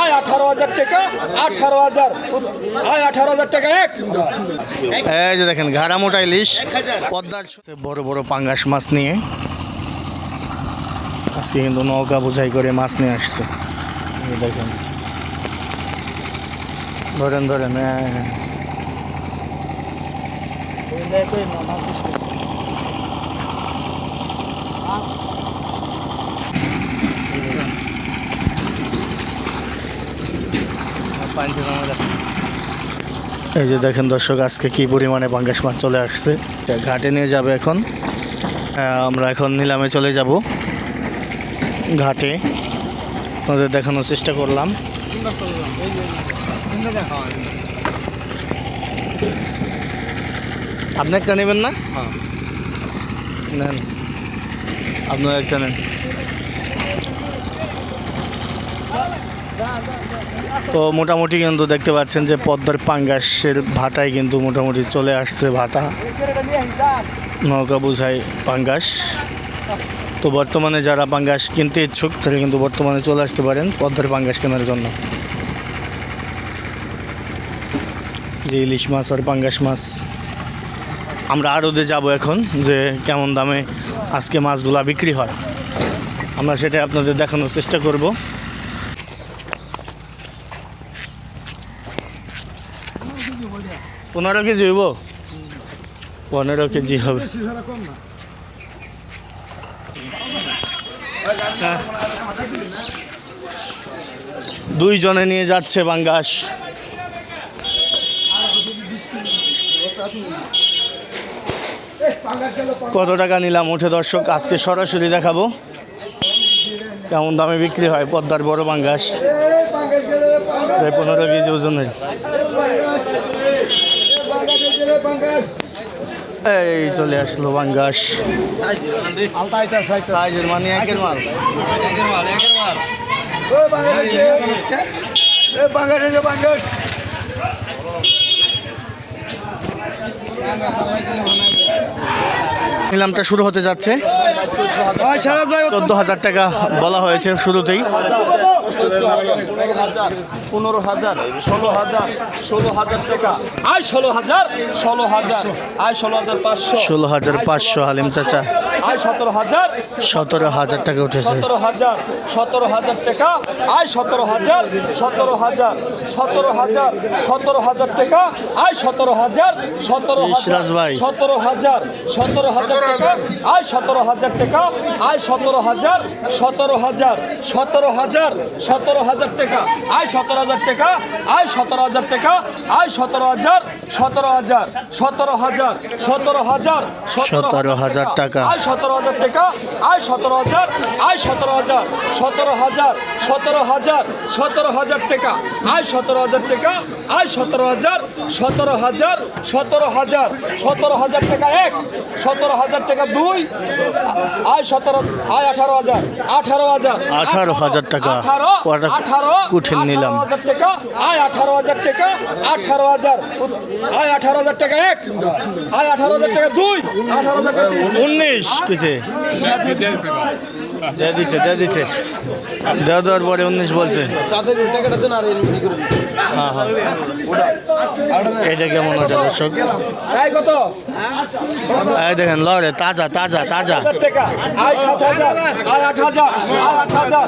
আয় 18,000 টাকা 18,000 আয় 18,000 টাকা এক। এই যে দেখেন ঘাড়া মোটা ইলিশ পদ্মার বড় বড় পাঙ্গাস মাছ নিয়ে আজকে কিন্তু নৌকা বোঝাই করে মাছ নিয়ে আসছে। এই দেখেন ধরেন ধরেন এই যে দেখেন দর্শক আজকে কি পরিমাণে পাঙ্গাস মাছ চলে আসছে। এটা ঘাটে নিয়ে যাবে এখন। আমরা এখন নিলামে চলে যাব ঘাটে, আপনাদের দেখানোর চেষ্টা করলাম। আপনি একটা নেবেন না? নেন, আপনার একটা নেন। তো মোটামুটি কিন্তু দেখতে পাচ্ছেন যে পদ্মার পাঙ্গাসের ভাটায় কিন্তু মোটামুটি চলে আসছে ভাটা, নৌকা বোঝাই পাঙ্গাস। তো বর্তমানে যারা পাঙ্গাস কিনতে ইচ্ছুক তারা কিন্তু বর্তমানে চলে আসতে পারেন পদ্মার পাঙ্গাস কেনার জন্য। যে ইলিশ মাছ আর পাঙ্গাস মাছ আমরা আড়তে যাব এখন, যে কেমন দামে আজকে মাছগুলা বিক্রি হয় আমরা সেটা আপনাদের দেখানোর চেষ্টা করব। 15 কেজি হইব, 15 কেজি হবে। দুইজনে নিয়ে যাচ্ছে পাঙ্গাস। কত টাকা নিলাম উঠে দর্শক আজকে সরাসরি দেখাবো কেমন দামে বিক্রি হয় পদ্মার বড় পাঙ্গাস। 15 কেজি ওজনের। এই চলে আসলো পাঙ্গাস, সাইজের মানে একের মাল। নিলামটা শুরু হতে যাচ্ছে। 14,000 টাকা বলা হয়েছে শুরুতেই। 15,000 16,000 16,000 টাকা আয় 16,000 16,000 আয় 16,500 16,500 হালিম চাচা। আয় 17,000 17,000 টাকা উঠেছে। 17,000 17,000 টাকা আয় 17,000 17,000 17,000 17,000 টাকা আয় 17,000 ইশরাজ ভাই। 17,000 17,000 টাকা আয় 17,000 টাকা আয় 17,000 17,000 17,000 17,000 টাকা আয় 17,000 টাকা আয় 17,000 টাকা আয় 17,000 17,000 17,000 17,000 17,000 টাকা আয় 17,000 টাকা আয় 17,000 আয় 17,000 17,000 17,000 17,000 টাকা আয় 17,000 টাকা আয় 17,000 17,000 17,000 17,000 টাকা এক 17,000 টাকা দুই আয় 17 আয় 18,000 18,000 18,000 টাকা 18 কুঠিন নিলাম। 18,000 টাকা আয় 18,000 টাকা 18,000 আয় 18,000 টাকা এক আয় 18,000 টাকা দুই 18,000 টাকা 19 কিসে দিয়ে দিছে দেওয়ার পরে 19 বলছে। হ্যাঁ হ্যাঁ এটা কেমন ওটা দর্শক? এই কত এই দেখেন লড়ে তাজা তাজা তাজা। টাকা আয় 7,000 আয় 8,000 আয় 8,000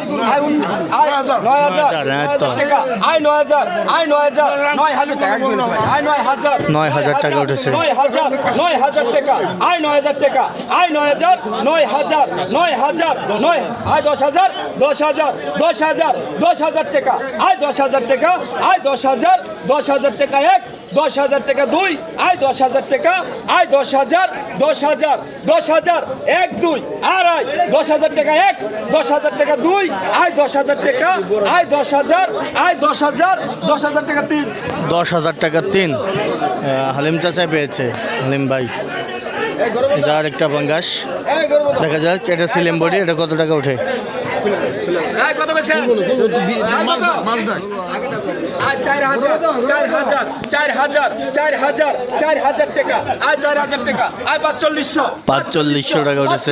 আয় 9,000 টাকা আয় 9,000 আয় 9,000 9,000 টাকা আয় 9,000 9,000 টাকা উঠেছে। 9,000 টাকা আয় 9,000 টাকা আয় 9,000 9,000 9,000 9 আয় 10,000 10,000 10,000 10,000 টাকা আয় 10,000 টাকা আয় 10,000 10,000 টাকা এক 10,000 টাকা দুই আয় 10,000 টাকা আয় 10,000 10,000 10,000 এক দুই আর আয় 10,000 টাকা এক 10,000 টাকা দুই আয় 10,000 টাকা আয় 10,000 আয় 10,000 10,000 টাকা তিন 10,000 টাকা 3 হালিম চাচা পেয়েছে। হালিম ভাই যার একটা পাঙ্গাস দেখা যাক এটা সিলেম বডি, এটা কত টাকা ওঠে? কত বেছেন আয় কত আয় 4000 টাকা আয় 4000 টাকা আয় 4500 4500 টাকা উঠেছে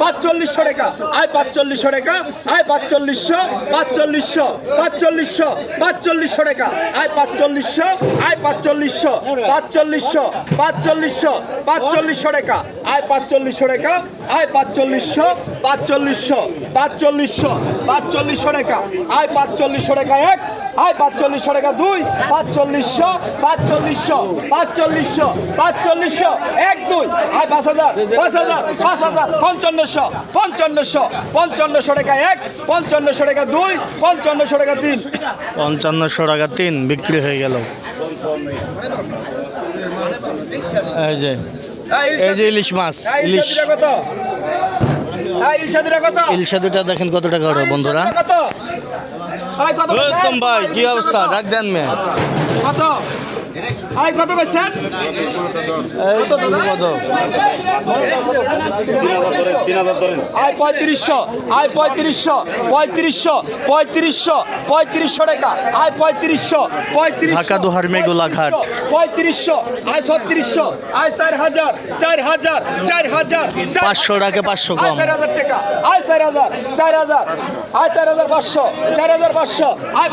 4500 টাকা আয় 4500 টাকা আয় 4500 টাকা আয় 4500 আয় 4500 টাকা আয় 4500 টাকা আয় 4500 টাকা আয় 4500 টাকা এক আয় 4500 টাকা দুই 4500 এক দুই আয় 5000 5500 টাকা এক 5500 টাকা দুই 5500 টাকা তিন 5500 টাকা 3 বিক্রি হয়ে গেল। এই যে ইলিশ মাছ ইলিশ কত ইলশাদিরা কত ইলিশা দুটা দেখেন কত টাকা ওঠে বন্ধুরা। কত আয় কত উত্তম ভাই কি অবস্থা ডাক দেন মে কত আয় কত বেছেন এই কত আয় 3500 আয় 3500 টাকা আয় 3500 ঢাকা দোহার মেঘুলা ঘাট 3500 আয় 3600 আয় 4000 500 টাকা 500 কম 4000 টাকা আয় 4000 আয় 4500 আয়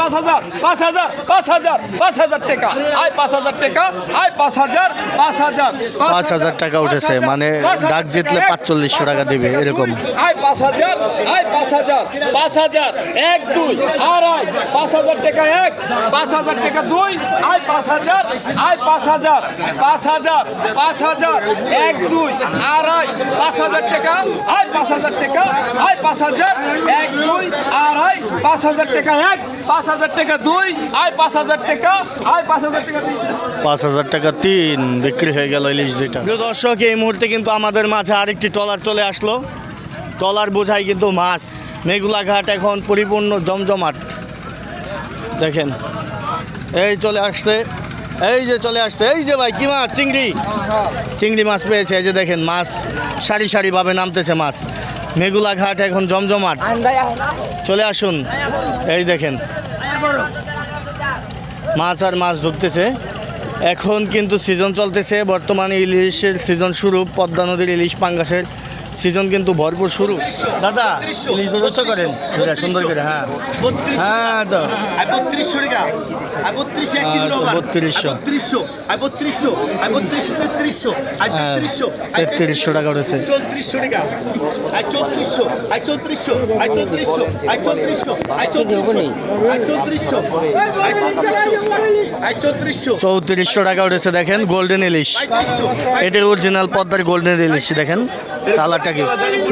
5000 টাকা আয় 5000 টাকা আয় 5000 টাকা উঠেছে মানে ডাক জিতলে 4500 টাকা দিবে এরকম। আয় 5000 এক দুই আড়াই 5000 টাকা এক 5000 টাকা দুই আয় 5000 এক দুই আড়াই 5000 টাকা আয় 5000 টাকা আয় 5000 এক দুই আড়াই 5000 টাকা এক 5000 টাকা দুই আয় 5000 টাকা আয় 5000 টাকা 5000 টাকা 3 বিক্রি হয়ে গেল ইলিশ দুইটা। প্রিয় দর্শক এই মুহূর্তে কিন্তু আমাদের মাঝে আরেকটি ট্রলার চলে আসলো। ট্রলার বোঝাই কিন্তু মাছ মেঘুলা ঘাট এখন পরিপূর্ণ জমজমাট দেখেন এই চলে আসছে এই যে ভাই কি মাছ চিংড়ি মাছ পেয়েছে এই যে দেখেন মাছ সারি সারিভাবে নামতেছে মাছ মেঘুলা ঘাট এখন জমজমাট চলে আসুন এই দেখেন মাছ আর মাছ ঢুকতেছে এখন কিন্তু সিজন চলতেছে বর্তমানে ইলিশের সিজন শুরু পদ্মা নদীর ইলিশ পাঙ্গাসের সিজন কিন্তু ভরপুর শুরু। দাদা ইলিশ ব্যবস্থা করেন সুন্দর করে হ্যাঁ হ্যাঁ তো 3200 টাকা 3200 3300 টাকা উঠেছে 3400 টাকা 3400 টাকা উঠেছে দেখেন গোল্ডেন ইলিশ এটার অরিজিনাল পদ্মার গোল্ডেন ইলিশ দেখেন কালারটা কি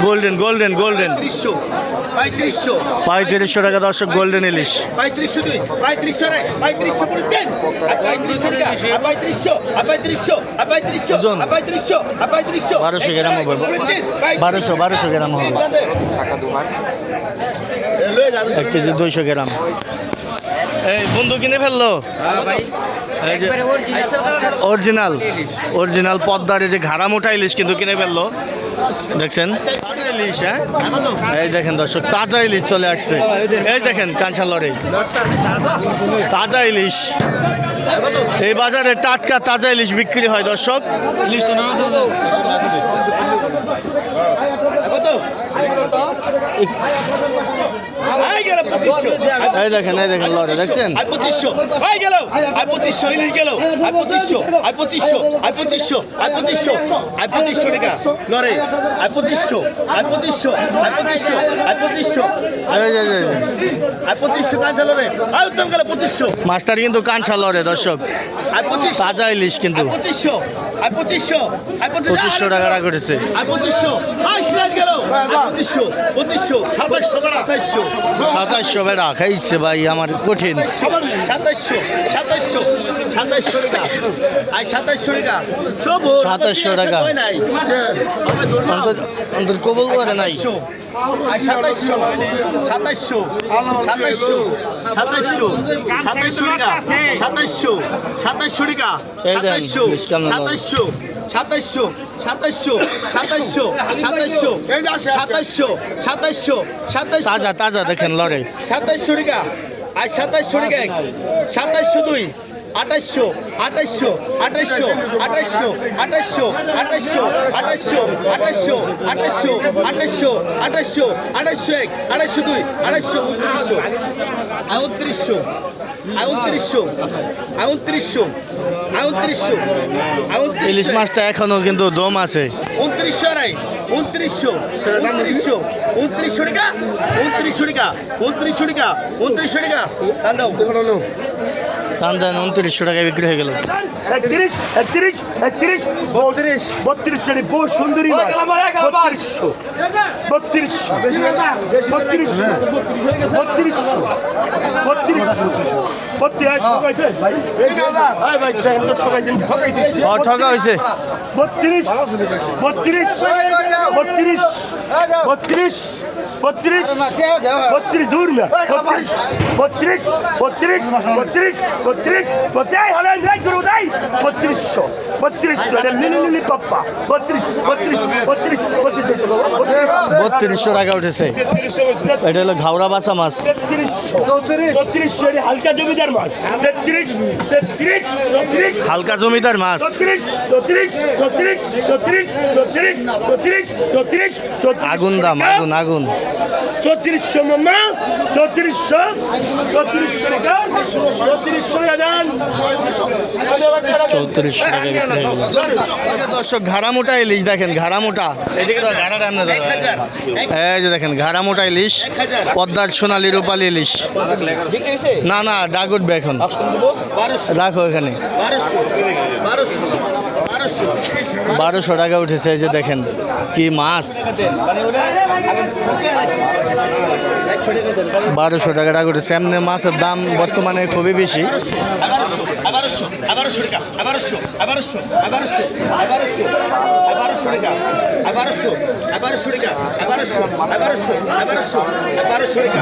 গোল্ডেন 3500 টাকা দর্শক গোল্ডেন ইলিশ 1200 গ্রাম হবে 1200 গ্রাম হবে 1 কেজি 200 গ্রাম। এই বন্ধু কিনে ফেললো এই যে অরিজিনাল পদ্মার এই যে ঘাড়া মোটা ইলিশ কিন্তু কিনে ফেললো দেখছেন ইলিশ হ্যাঁ এই দেখেন দর্শক তাজা ইলিশ চলে আসছে এই দেখেন কাঁচা লড়াই তাজা ইলিশ এই বাজারে টাটকা তাজা ইলিশ বিক্রি হয় দর্শক এই দেখেন লড়াই দেখছেন 2500 হয়ে গেল 2500 ইলিশ গেল 2500 টাকা লড়াই 2500 কাঁচা লড়াই উত্তম গেল 2500 মাস্টার কিন্তু কাঁচা লড়াই দর্শক তাজা ইলিশ কিন্তু 2500 টাকা করেছে 2700 বেড়া খাইছে ভাই আমার কঠিন 2700 টাকা অন্তর কবল করে নাই 2700 টাকা 2700 টাকা এই দেন, 2700 সাতাইশশো সাতাইশশো সাতাইশশো সাতাইশশো সাতাইশশো সাতাইশশো সাতাইশশো তাজা তাজা দেখেন লড়াই। 2700 টাকা আর 2700 টাকা 2702 2800 2800 2800 2800 2800 2800 2800 2800 2800 2800 2800 2801 2802 2800 2900 ইলিশ মাছটা এখনো কিন্তু দম আছে। 2900 আড়াই 2900 2900 2900 টাকা 2900 টাকা 2900 টাকা 2900 টাকা দাম দাও টান দেন 2900 টাকায় বিক্রি হয়ে গেল। 31 31 31 32 32 শাড়ি বহু সুন্দরী মাছ 32 ঠকা হয়েছে। 32 32 32 32 32 32 দূর না 32 32 32 32 32 32 হলেন রাই গুরু রাই 3200 3200 এটা লিলি লিলি পাপ্পা 32 32 32 3200 টাকা উঠেছে। এটা হলো ঘাওড়া বাছা মাছ। 3200 এটা হালকা জমিদার মাছ 33 33 33 হালকা জমিদার মাছ। 33 33 33 33 33 33 33 33 আগুন দাম, আগুন আগুন। 3400 মামা 3400 টাকা 3400 দান 3400 টাকা বিক্রি হয়ে গেল। দর্শক ঘাড়া মোটা ইলিশ দেখেন, ঘাড়া মোটা। এদিকে তো ঘাড়াটা আপনার এই যে দেখেন ঘাড়া মোটা ইলিশ, পদ্মার সোনালী রূপালী ইলিশ। না না ডাক উঠবে এখন, রাখো এখানে। 1200 টাকা উঠেছে। এই যে দেখেন কি মাছ, 1200 টাকা টাকা উঠেছে। এমনি মাছের দাম বর্তমানে খুবই বেশি। 1200 টাকা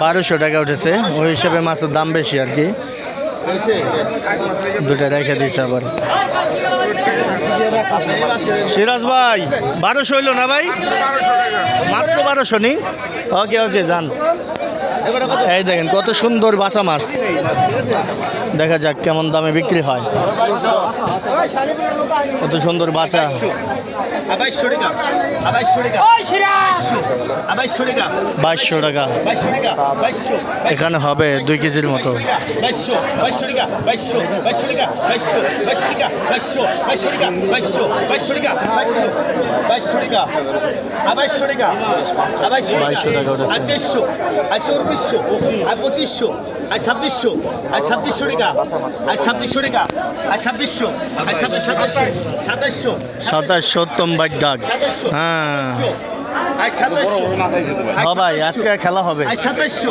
1200 টাকা উঠেছে, ওই হিসাবে মাছের দাম বেশি আর কি। দুটা রেখে দিয়েছে আবার। সিরাজ ভাই 1200 হইল না ভাই? মাত্র 1200 নি? ওকে ওকে যান। এই দেখেন কত সুন্দর বাঁচা মাছ, দেখা যাক কেমন দামে বিক্রি হয়। কত সুন্দর বাঁচা। 2200 টাকা এখানে হবে 2 কেজির মতো। 2200 টাকা উঠেছে। 2500 আর 2600 আর 2600 টাকা আর 2600 টাকা আর 2600 আর 2700 27 ডাক। হ্যাঁ আর 2700 হ্যাঁ ভাই আজকে খেলা হবে। আর 2700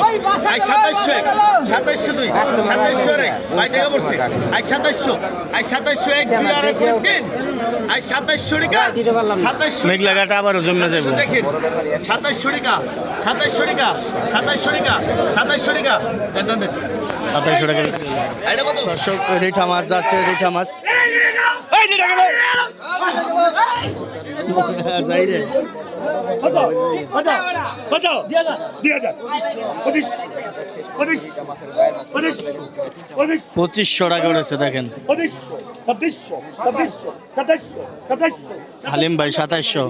আর 2700 2702 2700 রে ভাই টাকা পড়ছে আর 2700 আর 2700 এক 2 আর 3 আর 2700 টাকা 2700 মেঘ লাগাটা আবারও জমে যাবে। দেখেন 2700 টাকা 2700 টাকা 2700 টাকা 2700 টাকা দেন 2700 টাকা। এটা কত দর্শক রিঠা মাছ যাচ্ছে, রিঠা মাছ যাই রে। 2500 টাকা উঠেছে দেখেন। হালিম ভাই 2700।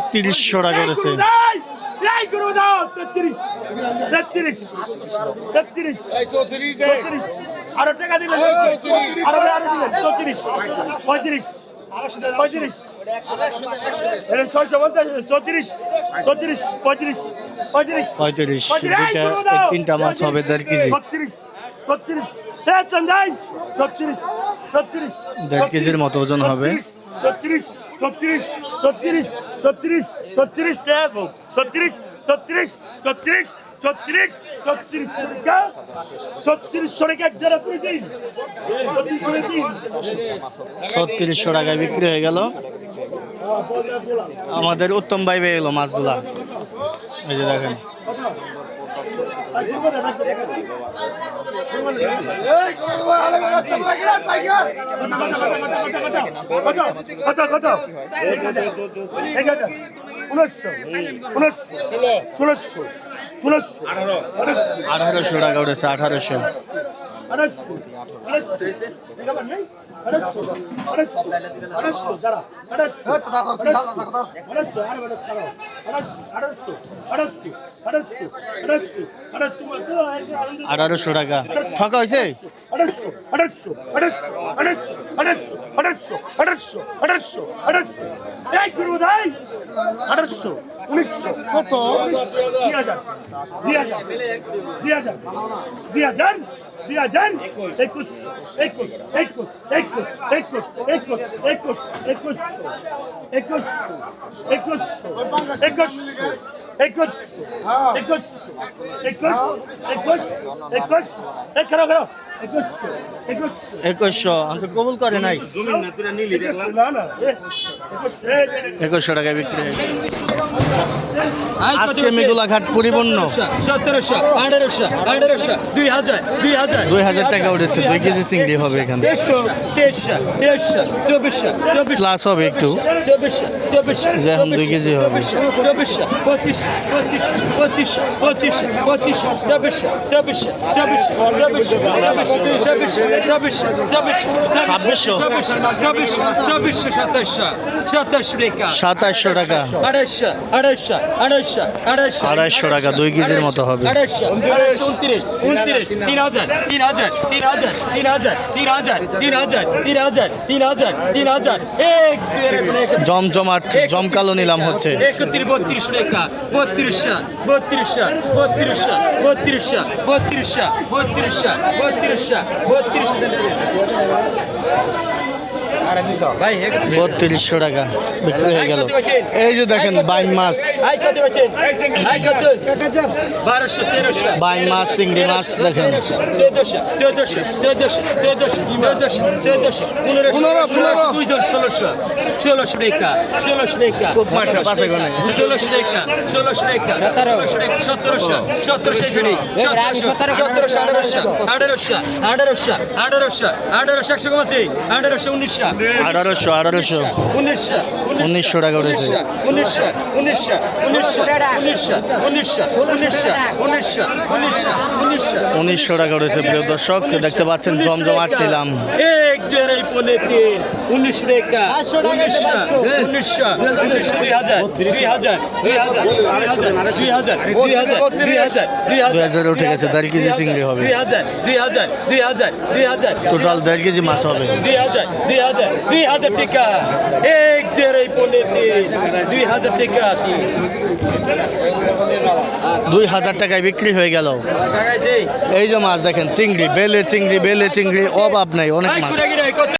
3300 টাকা উঠেছে। আরো টাকা দিলেন, আরো দিলেন 34 35 35 34 34 35 35 35 তিনটা মাছ হবে 1.5 কেজি। 1.5 কেজির মতো ওজন হবে। 36 36 36 36 36 36 টাকা 36 ছত্রিশশো টাকায় বিক্রি হয়ে গেল। আমাদের উত্তম ভাই পেয়ে গেল মাছগুলা, এই যে দেখেন। আঠারোশো টাকা উঠেছে, 1800। আঠারোশো টাকা ঠকা হয়েছে। কত? 2100 আমাকে কবুল করে নাই। 2100 টাকায় বিক্রি হয়ে গেল। আজকে মেঘুলাঘাট পরিপূর্ণ। 1700, 1800, 1800, 2000, 2000, 2000 টাকা উঠেছে। 2 কেজি চিংড়ি হবে এখানে। 1300, 1300, 2400, 2400, প্লাস হবে একটু। 2400, 2400, যে এখন 2 কেজি হবে। 2400, 2500, 2500, 2500, 2500, 2400, 2400, 2400, 2400, 2400, 2400, 2400, 2700 টাকা। 2700 টাকা। 250, 250, 250, 250, 250 টাকা 2 কেজির মতো হবে। 250, 29, 29, 3000, 3000, 3000, 3000, 3000, 3000, 3000, 3000, 3000, এক জমজমাট জমকালো নিলাম হচ্ছে। 31, 32 টাকা, 3200, 3200, 3200, 3200, 3200, 3200, 3200, 3200 ভাই 3200 টাকা বিক্রি হয়ে গেল। এই যে দেখেন বাইম মাছ, আই কত হচ্ছে? আই কত? 1200, 1300, বাইম মাছ, চিংড়ি মাছ দেখেন। 1400, 1400, 1400, 1400, 1400, 1400, 1500, 1600, 1600 টাকা, 1600 টাকা, 1600 টাকা, 1600 টাকা, 1700, 1700 এখানে, 1700, 1800, 1800, 1800, 1800, 1800, 100 কমাচ্ছে, 1800, 1900, 1800 1900 টাকা উঠেছে। 1900 টাকা উঠেছে। প্রিয় দর্শক দেখতে পাচ্ছেন জমজমাট নিলাম। 2000 উঠে গেছে। 1.5 কেজি চিংড়ি হবে। টোটাল 1.5 কেজি মাছ হবে। 2000 টাকা, 2000 টাকা, 2000 টাকায় বিক্রি হয়ে গেল। এই যে মাছ দেখেন, চিংড়ি, বেলে চিংড়ি, বেলে চিংড়ি, অভাব নাই, অনেক মাছ।